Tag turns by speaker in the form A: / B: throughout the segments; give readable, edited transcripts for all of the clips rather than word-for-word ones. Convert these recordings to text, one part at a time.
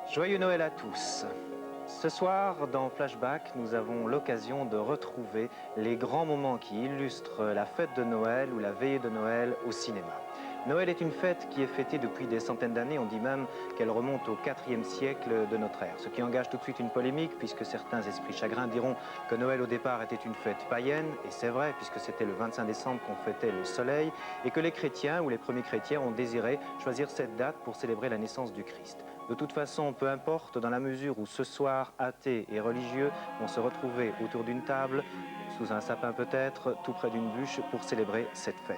A: Joyeux Noël à tous. Ce soir, dans Flashback, nous avons l'occasion de retrouver les grands moments qui illustrent la fête de Noël ou la veillée de Noël au cinéma. Noël est une fête qui est fêtée depuis des centaines d'années, on dit même qu'elle remonte au IVe siècle de notre ère. Ce qui engage tout de suite une polémique, puisque certains esprits chagrins diront que Noël au départ était une fête païenne, et c'est vrai, puisque c'était le 25 décembre qu'on fêtait le soleil, et que les chrétiens ou les premiers chrétiens ont désiré choisir cette date pour célébrer la naissance du Christ. De toute façon, peu importe, dans la mesure où ce soir, athées et religieux vont se retrouver autour d'une table, sous un sapin peut-être, tout près d'une bûche, pour célébrer cette fête.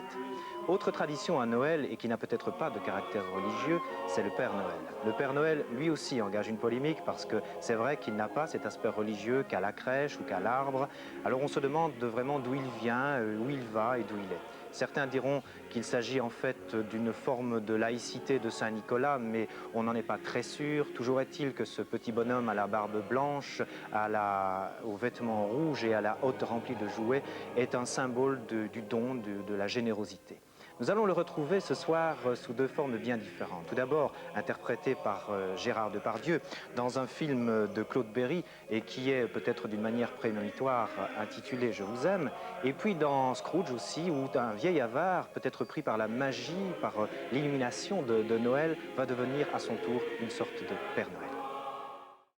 A: Autre tradition à Noël, et qui n'a peut-être pas de caractère religieux, c'est le Père Noël. Le Père Noël, lui aussi, engage une polémique parce que c'est vrai qu'il n'a pas cet aspect religieux qu'à la crèche ou qu'à l'arbre. Alors on se demande vraiment d'où il vient, où il va et d'où il est. Certains diront qu'il s'agit en fait d'une forme de laïcité de Saint-Nicolas, mais on n'en est pas très sûr. Toujours est-il que ce petit bonhomme à la barbe blanche, aux vêtements rouges et à la hotte remplie de jouets est un symbole du don, de la générosité. Nous allons le retrouver ce soir sous deux formes bien différentes. Tout d'abord, interprété par Gérard Depardieu dans un film de Claude Berry et qui est peut-être d'une manière prémonitoire intitulé « Je vous aime ». Et puis dans Scrooge aussi, où un vieil avare, peut-être pris par la magie, par l'illumination de Noël, va devenir à son tour une sorte de Père Noël.